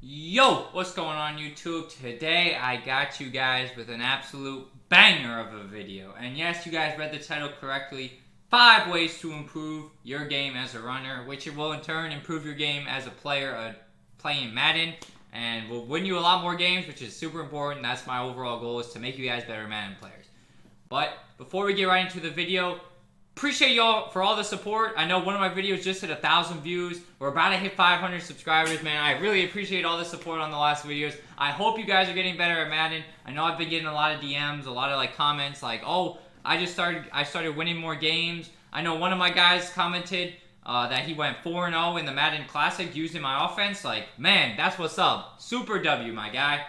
Yo, what's going on YouTube? Today I got you guys with an absolute banger of a video. And yes, you guys read the title correctly. 5 ways to improve your game as a runner, which will in turn improve your game as a player playing Madden. And will win you a lot more games, which is super important. That's my overall goal, is to make you guys better Madden players. But before we get right into the video, appreciate y'all for all the support. I know one of my videos just hit 1,000 views. We're about to hit 500 subscribers, man. I really appreciate all the support on the last videos. I hope you guys are getting better at Madden. I know I've been getting a lot of DMs, a lot of comments like, oh, I started winning more games. I know one of my guys commented that he went 4-0 in the Madden Classic using my offense. Like, man, that's what's up. Super W, my guy.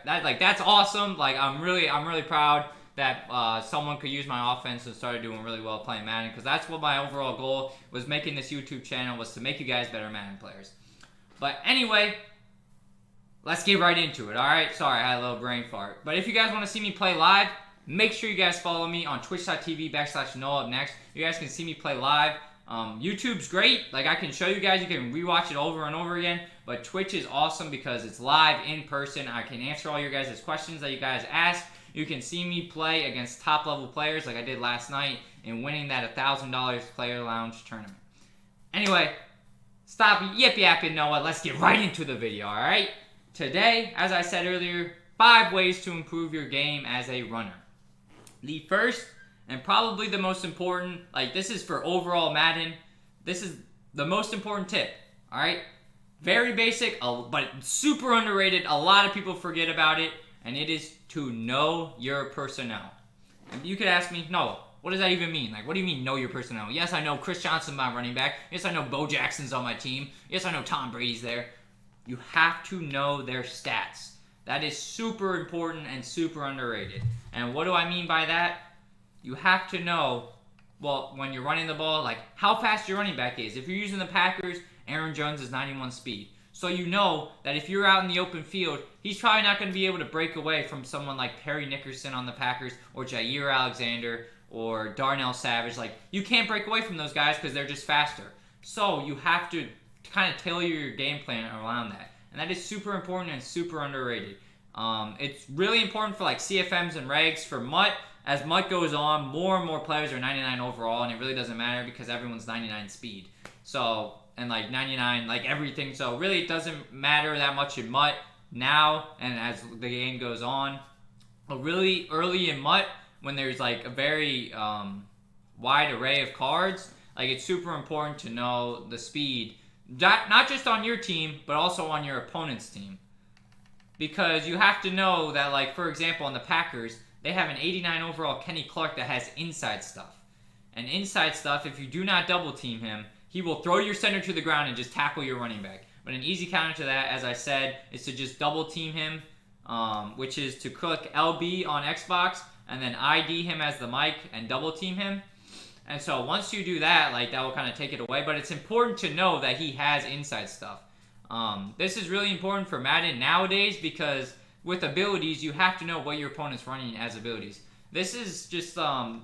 That's awesome. I'm really proud that someone could use my offense and started doing really well playing Madden, because that's what my overall goal was making this YouTube channel, was to make you guys better Madden players. But anyway, let's get right into it, alright? Sorry, I had a little brain fart. But if you guys want to see me play live, make sure you guys follow me on twitch.tv/NoahUpNext. You guys can see me play live. YouTube's great. I can show you guys. You can rewatch it over and over again. But Twitch is awesome because it's live in person. I can answer all your guys' questions that you guys ask. You can see me play against top-level players like I did last night in winning that $1,000 Player Lounge tournament. Anyway, stop yip-yapping, Noah. Let's get right into the video, alright? Today, as I said earlier, 5 ways to improve your game as a runner. The first, and probably the most important, this is for overall Madden, this is the most important tip, alright? Very basic, but super underrated. A lot of people forget about it, and it is to know your personnel. And you could ask me, no, what does that even mean? What do you mean know your personnel? Yes, I know Chris Johnson's my running back. Yes, I know Bo Jackson's on my team. Yes, I know Tom Brady's there. You have to know their stats. That is super important and super underrated. And what do I mean by that? You have to know, well, when you're running the ball, how fast your running back is. If you're using the Packers, Aaron Jones is 91 speed. So you know that if you're out in the open field, he's probably not going to be able to break away from someone like Perry Nickerson on the Packers, or Jair Alexander, or Darnell Savage. You can't break away from those guys because they're just faster. So you have to kind of tailor your game plan around that. And that is super important and super underrated. It's really important for CFMs and regs. For MUT, as MUT goes on, more and more players are 99 overall, and it really doesn't matter because everyone's 99 speed. So, and 99, everything. So really it doesn't matter that much in MUT now and as the game goes on. But really early in MUT, when there's a very wide array of cards, it's super important to know the speed, not just on your team, but also on your opponent's team. Because you have to know that, for example, on the Packers, they have an 89 overall Kenny Clark that has inside stuff. And inside stuff, if you do not double team him, he will throw your center to the ground and just tackle your running back. But an easy counter to that, as I said, is to just double team him, which is to click LB on Xbox and then ID him as the mic and double team him. And so once you do that, that will kind of take it away. But it's important to know that he has inside stuff. This is really important for Madden nowadays because with abilities, you have to know what your opponent's running as abilities. This is just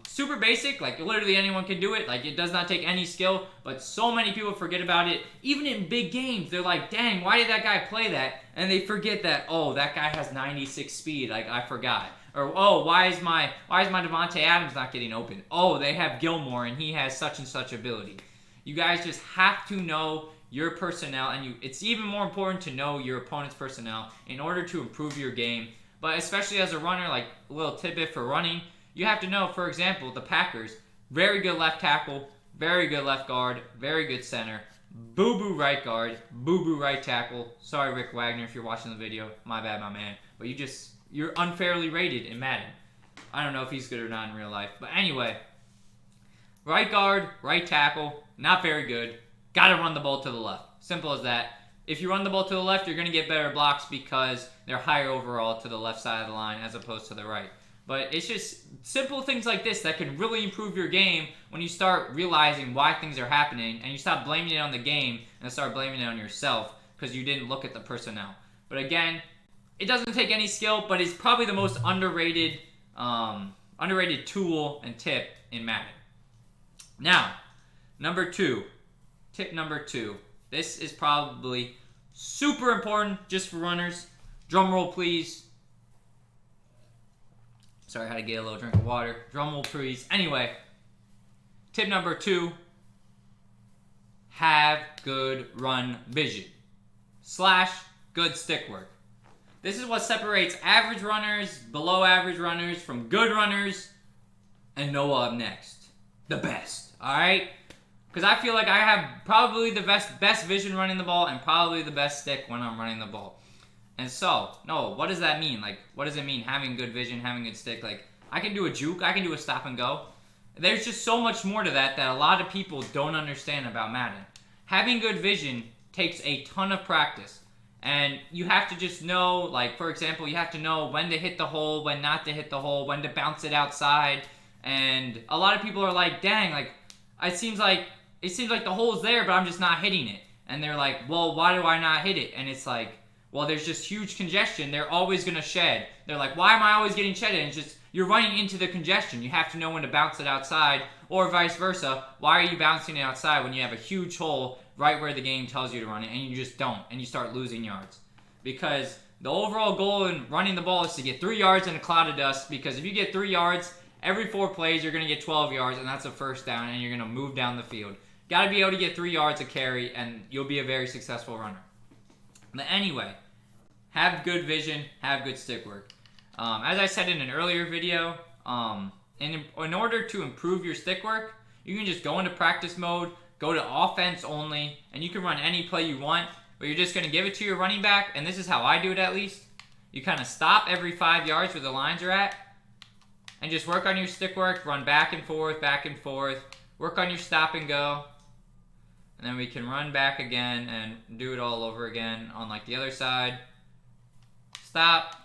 super basic. Literally anyone can do it. It does not take any skill, but so many people forget about it. Even in big games, they're like, dang, why did that guy play that? And they forget that, oh, that guy has 96 speed. I forgot. Or, oh, why is my Devontae Adams not getting open? Oh, they have Gilmore and he has such and such ability. You guys just have to know your personnel, and it's even more important to know your opponent's personnel in order to improve your game. But especially as a runner, a little tidbit for running, you have to know, for example, the Packers, very good left tackle, very good left guard, very good center, boo-boo right guard, boo-boo right tackle. Sorry, Rick Wagner, if you're watching the video. My bad, my man. But you're unfairly rated in Madden. I don't know if he's good or not in real life. But anyway, right guard, right tackle, not very good. Gotta run the ball to the left. Simple as that. If you run the ball to the left, you're going to get better blocks because they're higher overall to the left side of the line as opposed to the right. But it's just simple things like this that can really improve your game when you start realizing why things are happening and you stop blaming it on the game and start blaming it on yourself because you didn't look at the personnel. But again, it doesn't take any skill, but it's probably the most underrated tool and tip in Madden. Now, tip number two. This is probably Super important just for runners. Drum roll, please. Sorry, I had to get a little drink of water. Drum roll, please. Anyway, tip number 2. Have good run vision / good stick work. This is what separates average runners, below average runners from good runners, and Noah up next. The best, alright? Because I feel like I have probably the best vision running the ball and probably the best stick when I'm running the ball. And so, no, what does that mean? Like, what does it mean having good vision, having good stick? Like, I can do a juke, I can do a stop and go. There's just so much more to that a lot of people don't understand about Madden. Having good vision takes a ton of practice. And you have to just know, like, for example, you have to know when to hit the hole, when not to hit the hole, when to bounce it outside. And a lot of people are like, dang, like, it seems like the hole's there, but I'm just not hitting it. And they're like, well, why do I not hit it? And it's like, well, there's just huge congestion. They're always going to shed. They're like, why am I always getting shedded? And it's just, you're running into the congestion. You have to know when to bounce it outside, or vice versa. Why are you bouncing it outside when you have a huge hole right where the game tells you to run it, and you just don't, and you start losing yards? Because the overall goal in running the ball is to get 3 yards in a cloud of dust, because if you get 3 yards, every 4 plays, you're going to get 12 yards, and that's a first down, and you're going to move down the field. Got to be able to get 3 yards a carry, and you'll be a very successful runner. But anyway, have good vision, have good stick work. As I said in an earlier video, in order to improve your stick work, you can just go into practice mode, go to offense only, and you can run any play you want, but you're just going to give it to your running back, and this is how I do it at least. You kind of stop every 5 yards where the lines are at, and just work on your stick work, run back and forth, work on your stop and go, and then we can run back again and do it all over again on like the other side. Stop,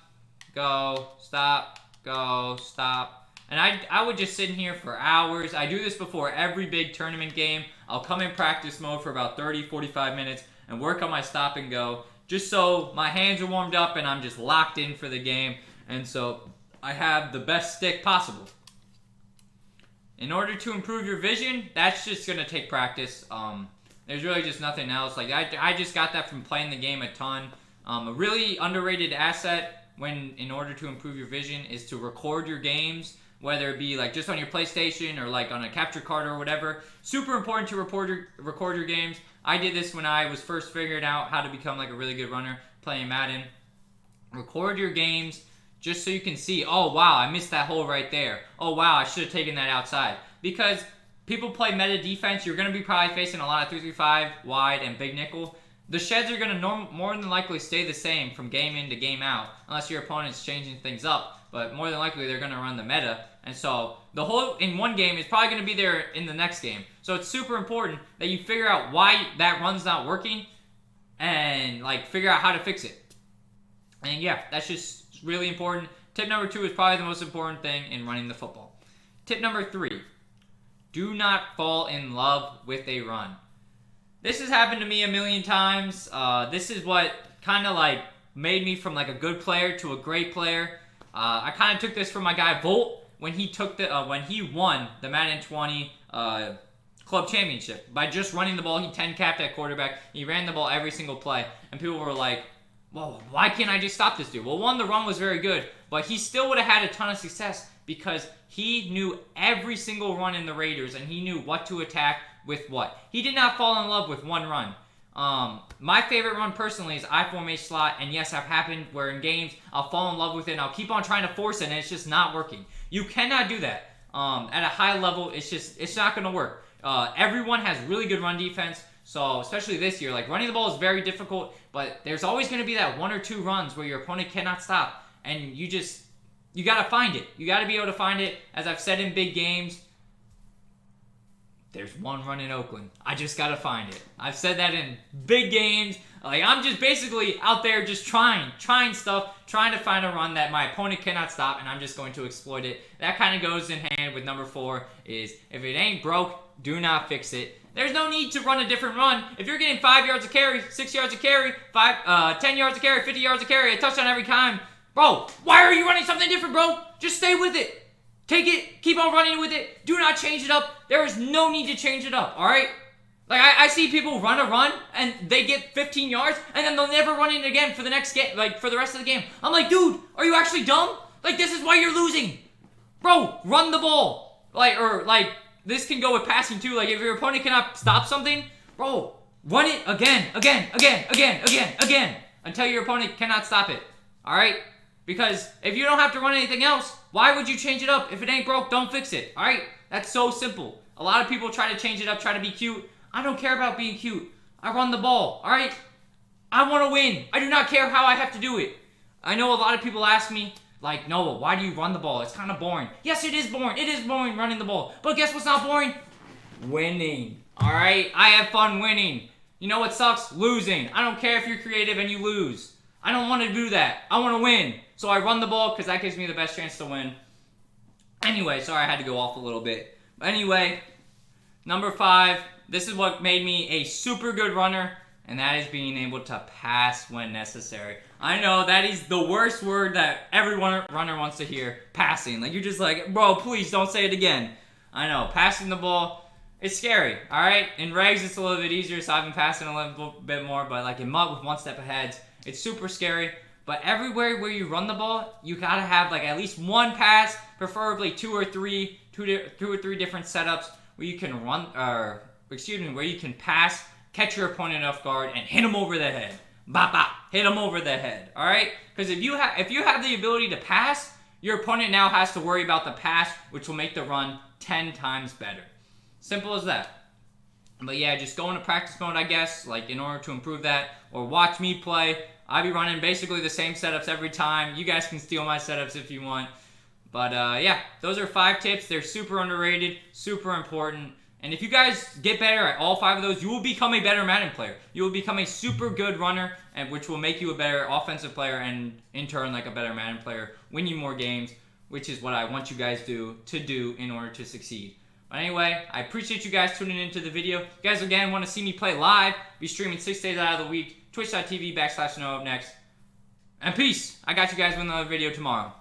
go, stop, go, stop. And I would just sit in here for hours. I do this before every big tournament game. I'll come in practice mode for about 30, 45 minutes and work on my stop and go, just so my hands are warmed up and I'm just locked in for the game. And so I have the best stick possible. In order to improve your vision, that's just going to take practice. There's really just nothing else. Like I just got that from playing the game a ton. A really underrated asset in order to improve your vision is to record your games, whether it be like just on your PlayStation or like on a capture card or whatever. Super important to record your games. I did this when I was first figuring out how to become like a really good runner playing Madden. Record your games just so you can see, oh wow, I missed that hole right there. Oh wow, I should have taken that outside. Because people play meta defense, you're going to be probably facing a lot of 3-3-5, wide, and big nickel. The sheds are going to more than likely stay the same from game in to game out, unless your opponent's changing things up. But more than likely, they're going to run the meta. And so the hole in one game is probably going to be there in the next game. So it's super important that you figure out why that run's not working and like figure out how to fix it. And yeah, that's just really important. Tip number 2 is probably the most important thing in running the football. Tip number 3, do not fall in love with a run. This has happened to me a million times. This is what kind of like made me from like a good player to a great player. I kind of took this from my guy Volt when he won the Madden 20 club championship by just running the ball. He 10-capped at quarterback. He ran the ball every single play, and people were like, "Well, why can't I just stop this dude?" Well, one, the run was very good, but he still would have had a ton of success because he knew every single run in the Raiders and he knew what to attack with what. He did not fall in love with one run. My favorite run personally is I-formation slot, and yes, I've happened where in games I'll fall in love with it and I'll keep on trying to force it and it's just not working. You cannot do that. At a high level, it's not going to work. Everyone has really good run defense, so especially this year, like running the ball is very difficult, but there's always going to be that 1 or 2 runs where your opponent cannot stop, and you got to find it. You got to be able to find it. As I've said in big games, there's one run in Oakland. I just got to find it. I've said that in big games. Like, I'm just basically out there just trying stuff, trying to find a run that my opponent cannot stop, and I'm just going to exploit it. That kind of goes in hand with number 4 is if it ain't broke, do not fix it. There's no need to run a different run. If you're getting 5 yards a carry, 6 yards a carry, 10 yards a carry, 50 yards a carry, a touchdown every time, bro, why are you running something different, bro? Just stay with it. Take it, keep on running with it. Do not change it up. There is no need to change it up, all right? Like, I see people run a run, and they get 15 yards, and then they'll never run it again for the next game, like, for the rest of the game. I'm like, dude, are you actually dumb? Like, this is why you're losing. Bro, run the ball. Like, this can go with passing, too. Like, if your opponent cannot stop something, bro, run it again, until your opponent cannot stop it. All right? Because if you don't have to run anything else, why would you change it up? If it ain't broke, don't fix it. All right? That's so simple. A lot of people try to change it up, try to be cute. I don't care about being cute. I run the ball. All right? I want to win. I do not care how I have to do it. I know a lot of people ask me, like, Noah, why do you run the ball? It's kind of boring. Yes, it is boring. It is boring running the ball. But guess what's not boring? Winning. All right? I have fun winning. You know what sucks? Losing. I don't care if you're creative and you lose. I don't want to do that. I want to win. So I run the ball because that gives me the best chance to win. Anyway, sorry I had to go off a little bit. But anyway, number 5, this is what made me a super good runner, and that is being able to pass when necessary. I know that is the worst word that every runner wants to hear, passing. Like, you're just like, bro, please don't say it again. I know, passing the ball, it's scary, all right? In regs, it's a little bit easier, so I've been passing a little bit more, but like in mud with one step ahead, it's super scary. But everywhere where you run the ball, you gotta have like at least one pass, preferably two or three different setups where you can where you can pass, catch your opponent off guard, and hit him over the head. Bop bop, hit him over the head. All right? Because if you have the ability to pass, your opponent now has to worry about the pass, which will make the run 10 times better. Simple as that. But yeah, just go into practice mode, I guess, like in order to improve that, or watch me play. I'll be running basically the same setups every time. You guys can steal my setups if you want. But yeah, those are 5 tips. They're super underrated, super important. And if you guys get better at all 5 of those, you will become a better Madden player. You will become a super good runner, and which will make you a better offensive player, and in turn, like a better Madden player, win you more games, which is what I want you guys to do in order to succeed. But anyway, I appreciate you guys tuning into the video. If you guys again want to see me play live, be streaming 6 days out of the week, twitch.tv/NoahUpNext. And peace. I got you guys with another video tomorrow.